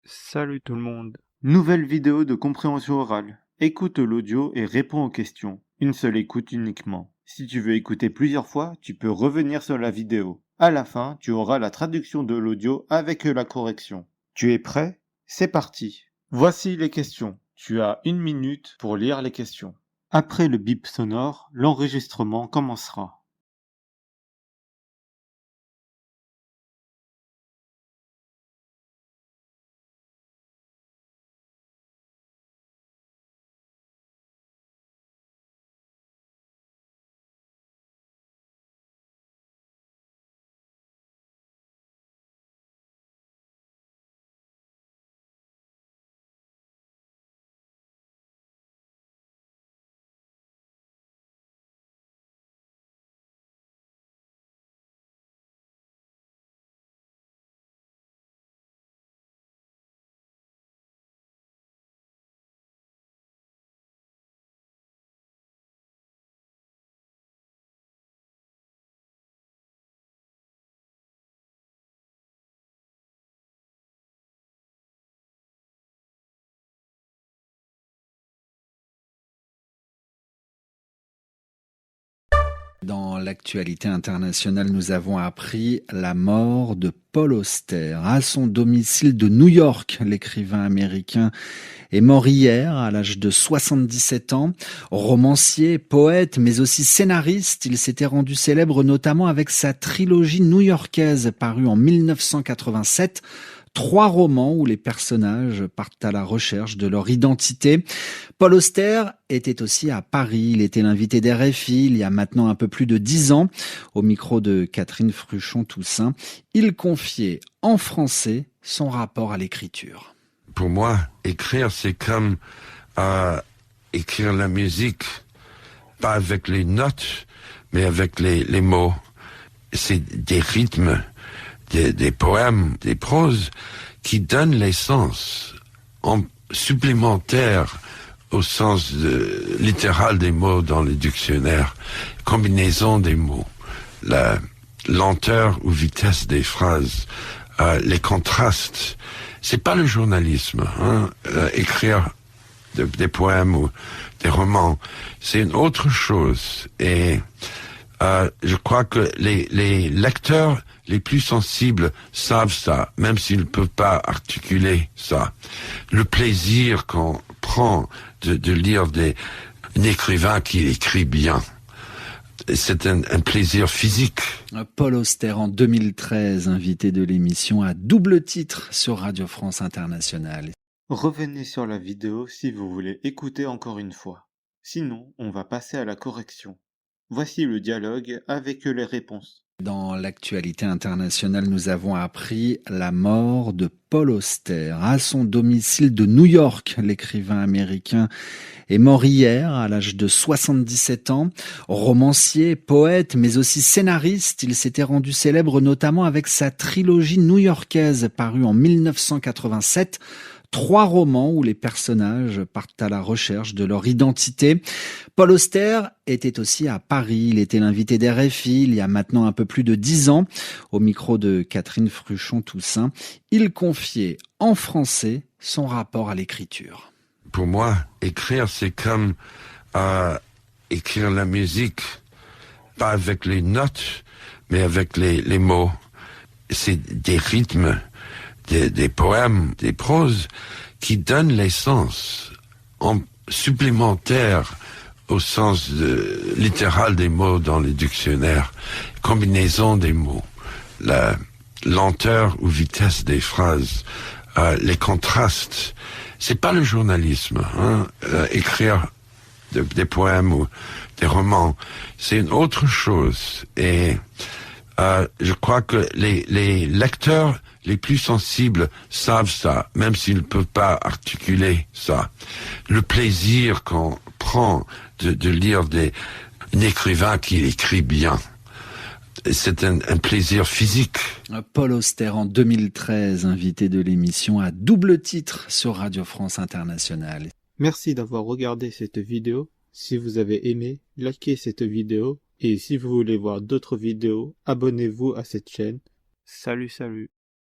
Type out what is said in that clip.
Salut tout le monde. Nouvelle vidéo de compréhension orale. Écoute l'audio et réponds aux questions. Une seule écoute uniquement. Si tu veux écouter plusieurs fois, tu peux revenir sur la vidéo. À la fin, tu auras la traduction de l'audio avec la correction. Tu es prêt? C'est parti. Voici les questions. Tu as 1 minute pour lire les questions. Après le bip sonore, l'enregistrement commencera. Dans l'actualité internationale, nous avons appris la mort de Paul Auster. À son domicile de New York, l'écrivain américain est mort hier à l'âge de 77 ans. Romancier, poète, mais aussi scénariste, il s'était rendu célèbre notamment avec sa trilogie new-yorkaise parue en 1987. 3 romans où les personnages partent à la recherche de leur identité. Paul Auster était aussi à Paris. Il était l'invité d'RFI il y a maintenant un peu plus de 10 ans. Au micro de Catherine Fruchon-Toussaint, il confiait en français son rapport à l'écriture. Pour moi, écrire, c'est comme écrire la musique, pas avec les notes, mais avec les mots. C'est des rythmes, des poèmes, des proses qui donnent l'essence en supplémentaire au sens littéral des mots dans le dictionnaire, combinaison des mots, la lenteur ou vitesse des phrases, les contrastes. C'est pas le journalisme, écrire des poèmes ou des romans, c'est une autre chose. Et je crois que les lecteurs les plus sensibles savent ça, même s'ils ne peuvent pas articuler ça. Le plaisir qu'on prend de lire un écrivain qui écrit bien, c'est un plaisir physique. Paul Auster, en 2013, invité de l'émission à double titre sur Radio France Internationale. Revenez sur la vidéo si vous voulez écouter encore une fois. Sinon, on va passer à la correction. Voici le dialogue avec les réponses. Dans l'actualité internationale, nous avons appris la mort de Paul Auster. À son domicile de New York, l'écrivain américain est mort hier à l'âge de 77 ans. Romancier, poète, mais aussi scénariste, il s'était rendu célèbre notamment avec sa trilogie new-yorkaise parue en 1987. 3 romans où les personnages partent à la recherche de leur identité. Paul Auster était aussi à Paris. Il était l'invité d'RFI il y a maintenant un peu plus de 10 ans. Au micro de Catherine Fruchon-Toussaint, il confiait en français son rapport à l'écriture. Pour moi, écrire, c'est comme écrire la musique, pas avec les notes, mais avec les mots. C'est des rythmes, des poèmes, des proses qui donnent l'essence en supplémentaire au sens littéral des mots dans le dictionnaire, combinaison des mots, la lenteur ou vitesse des phrases, les contrastes. C'est pas le journalisme, écrire des poèmes ou des romans, c'est une autre chose. Et je crois que les lecteurs les plus sensibles savent ça, même s'ils ne peuvent pas articuler ça. Le plaisir qu'on prend de lire un écrivain qui écrit bien, c'est un plaisir physique. Paul Auster, en 2013, invité de l'émission à double titre sur Radio France Internationale. Merci d'avoir regardé cette vidéo. Si vous avez aimé, likez cette vidéo. Et si vous voulez voir d'autres vidéos, abonnez-vous à cette chaîne. Salut.